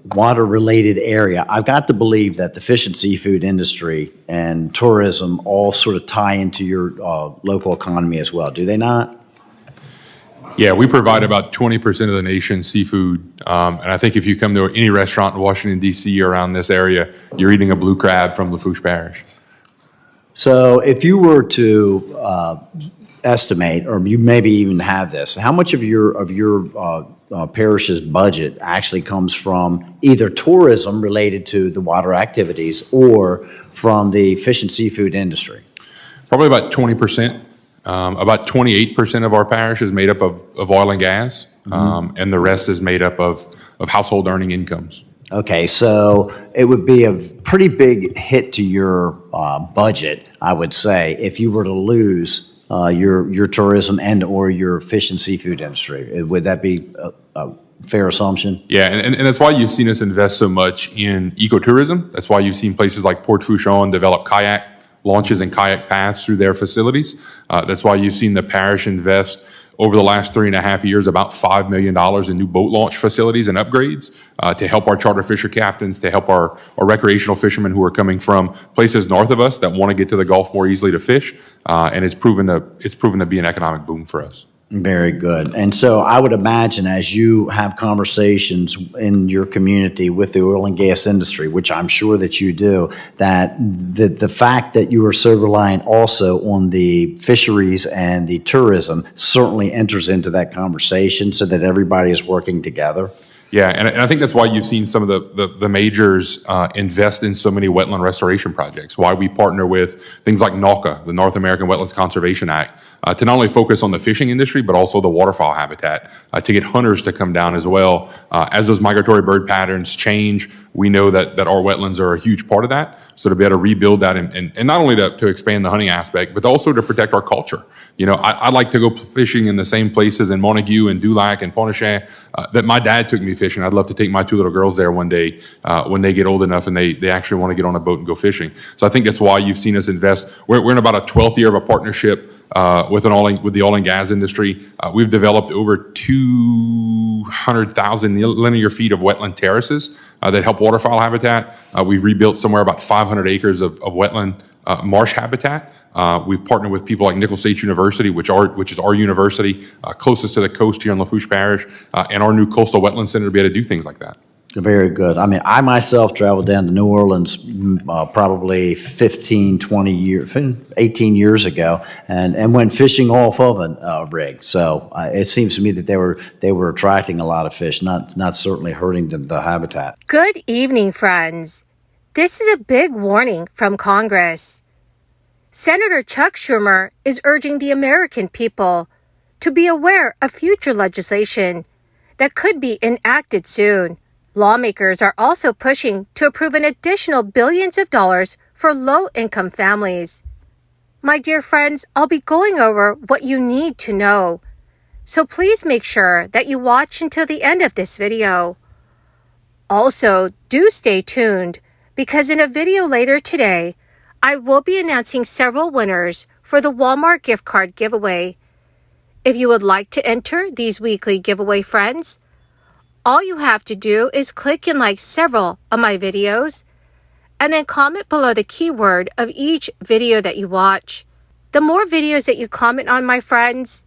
water-related area, I've got to believe that the fish and seafood industry and tourism all sort of tie into your local economy as well, do they not? Yeah, we provide about 20% of the nation's seafood. And I think if you come to any restaurant in Washington, D.C. or around this area, you're eating a blue crab from Lafourche Parish. So if you were to estimate, or you maybe even have this, how much of your parish's budget actually comes from either tourism related to the water activities or from the fish and seafood industry? Probably about 20%. About 28% of our parish is made up of oil and gas, and the rest is made up of household earning incomes. Okay, so it would be a pretty big hit to your budget, I would say, if you were to lose your tourism and or your fish and seafood industry. Would that be a fair assumption? Yeah, and that's why you've seen us invest so much in ecotourism. That's why you've seen places like Port Fourchon develop kayak launches and kayak paths through their facilities. That's why you've seen the parish invest over the last 3.5 years about $5 million in new boat launch facilities and upgrades to help our charter fisher captains, to help our recreational fishermen who are coming from places north of us that want to get to the Gulf more easily to fish. And it's proven to be an economic boom for us. Very good. And so I would imagine as you have conversations in your community with the oil and gas industry, which I'm sure that you do, that the fact that you are so reliant also on the fisheries and the tourism certainly enters into that conversation so that everybody is working together. Yeah, and I think that's why you've seen some of the majors invest in so many wetland restoration projects, why we partner with things like NAWCA, the North American Wetlands Conservation Act, to not only focus on the fishing industry, but also the waterfowl habitat, to get hunters to come down as well. As those migratory bird patterns change, we know that our wetlands are a huge part of that. So to be able to rebuild that and not only to expand the hunting aspect, but also to protect our culture. You know, I like to go fishing in the same places in Montague and Dulac and Pontchartrain that my dad took me fishing. I'd love to take my two little girls there one day when they get old enough and they actually want to get on a boat and go fishing. So I think that's why you've seen us invest. We're in about a 12th year of a partnership with the oil and gas industry. We've developed over 200,000 linear feet of wetland terraces that help waterfowl habitat. We've rebuilt somewhere about 500 acres of wetland marsh habitat. We've partnered with people like Nicholls State University, which is our university closest to the coast here in Lafourche Parish, and our new Coastal Wetland Center to be able to do things like that. Very good. I mean, I myself traveled down to New Orleans probably 15, 20 years, 18 years ago, and went fishing off of a rig. So it seems to me that they were attracting a lot of fish, not certainly hurting the habitat. Good evening, friends. This is a big warning from Congress. Senator Chuck Schumer is urging the American people to be aware of future legislation that could be enacted soon. Lawmakers are also pushing to approve an additional billions of dollars for low-income families. My dear friends, I'll be going over what you need to know, so please make sure that you watch until the end of this video. Also, do stay tuned, because in a video later today, I will be announcing several winners for the Walmart gift card giveaway. If you would like to enter these weekly giveaway, friends, all you have to do is click and like several of my videos, and then comment below the keyword of each video that you watch. The more videos that you comment on, my friends,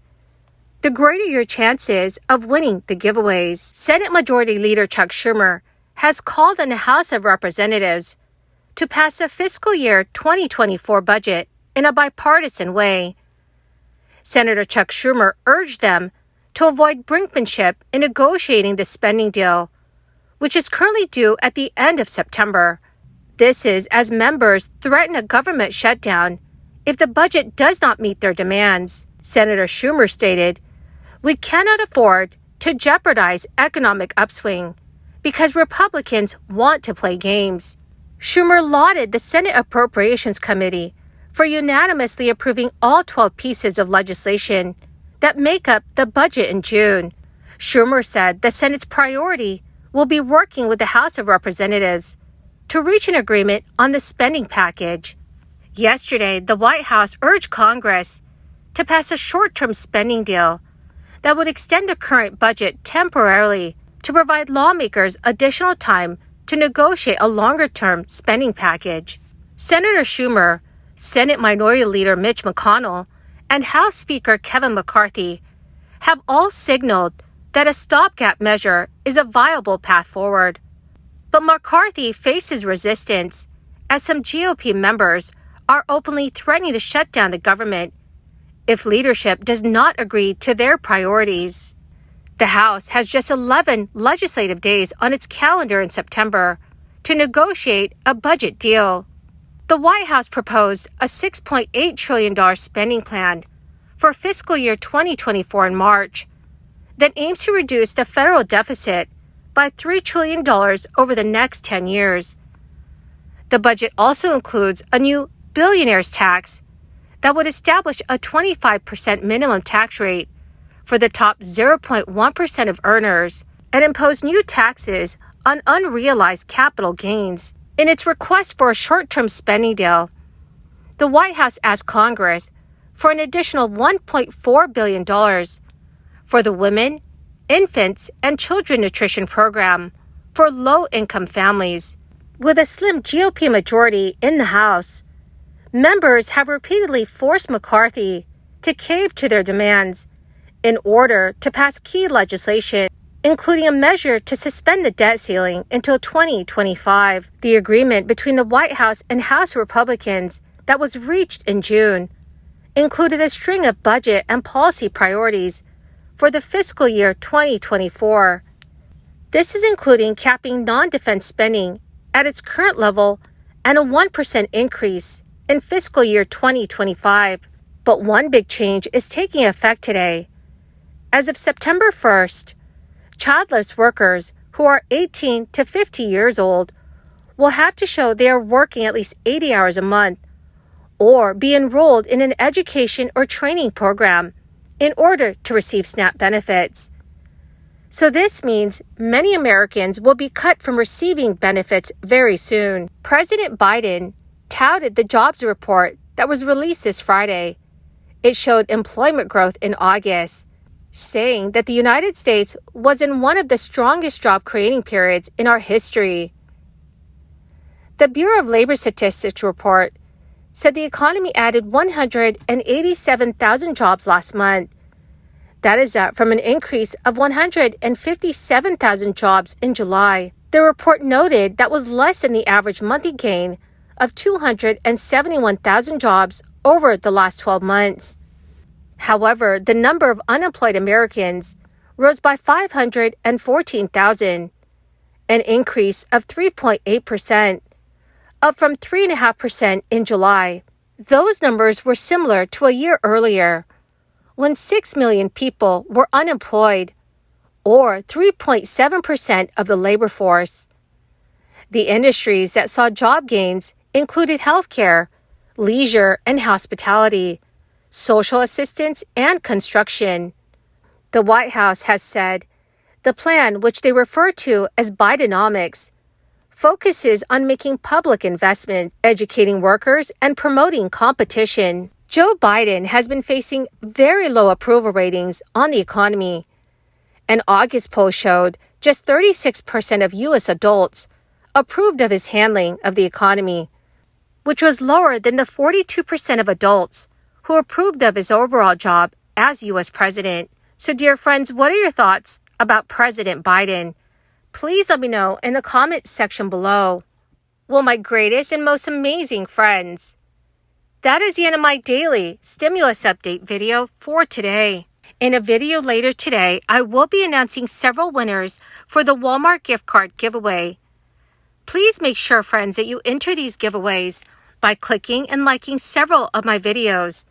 the greater your chances of winning the giveaways. Senate Majority Leader Chuck Schumer has called on the House of Representatives to pass a fiscal year 2024 budget in a bipartisan way. Senator Chuck Schumer urged them to avoid brinkmanship in negotiating the spending deal, which is currently due at the end of September. This is as members threaten a government shutdown if the budget does not meet their demands. Senator Schumer stated, "We cannot afford to jeopardize economic upswing because Republicans want to play games." Schumer lauded the Senate Appropriations Committee for unanimously approving all 12 pieces of legislation that make up the budget in June. Schumer said the Senate's priority will be working with the House of Representatives to reach an agreement on the spending package. Yesterday, the White House urged Congress to pass a short-term spending deal that would extend the current budget temporarily to provide lawmakers additional time to negotiate a longer-term spending package. Senator Schumer, Senate Minority Leader Mitch McConnell, and House Speaker Kevin McCarthy have all signaled that a stopgap measure is a viable path forward. But McCarthy faces resistance as some GOP members are openly threatening to shut down the government if leadership does not agree to their priorities. The House has just 11 legislative days on its calendar in September to negotiate a budget deal. The White House proposed a $6.8 trillion spending plan for fiscal year 2024 in March that aims to reduce the federal deficit by $3 trillion over the next 10 years. The budget also includes a new billionaire's tax that would establish a 25% minimum tax rate for the top 0.1% of earners and impose new taxes on unrealized capital gains. In its request for a short-term spending deal, the White House asked Congress for an additional $1.4 billion for the Women, Infants, and Children Nutrition Program for low-income families. With a slim GOP majority in the House, members have repeatedly forced McCarthy to cave to their demands in order to pass key legislation, including a measure to suspend the debt ceiling until 2025. The agreement between the White House and House Republicans that was reached in June included a string of budget and policy priorities for the fiscal year 2024. This is including capping non-defense spending at its current level and a 1% increase in fiscal year 2025. But one big change is taking effect today. As of September 1st, childless workers who are 18 to 50 years old will have to show they are working at least 80 hours a month or be enrolled in an education or training program in order to receive SNAP benefits. So this means many Americans will be cut from receiving benefits very soon. President Biden touted the jobs report that was released this Friday. It showed employment growth in August, saying that the United States was in one of the strongest job creating periods in our history. The Bureau of Labor Statistics report said the economy added 187,000 jobs last month. That is up from an increase of 157,000 jobs in July. The report noted that was less than the average monthly gain of 271,000 jobs over the last 12 months. However, the number of unemployed Americans rose by 514,000, an increase of 3.8%, up from 3.5% in July. Those numbers were similar to a year earlier, when 6 million people were unemployed, or 3.7% of the labor force. The industries that saw job gains included healthcare, leisure and hospitality, social assistance, and construction. The White House has said the plan, which they refer to as Bidenomics, focuses on making public investments, educating workers, and promoting competition. Joe Biden has been facing very low approval ratings on the economy. An August poll showed just 36% of U.S. adults approved of his handling of the economy, which was lower than the 42% of adults who approved of his overall job as U.S. president. So, dear friends, what are your thoughts about President Biden? Please let me know in the comments section below. Well, my greatest and most amazing friends, that is the end of my daily stimulus update video for today. In a video later today, I will be announcing several winners for the Walmart gift card giveaway. Please make sure, friends, that you enter these giveaways by clicking and liking several of my videos,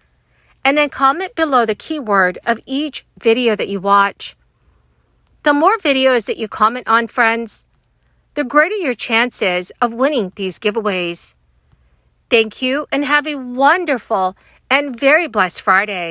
and then comment below the keyword of each video that you watch. The more videos that you comment on, friends, the greater your chances of winning these giveaways. Thank you and have a wonderful and very blessed Friday.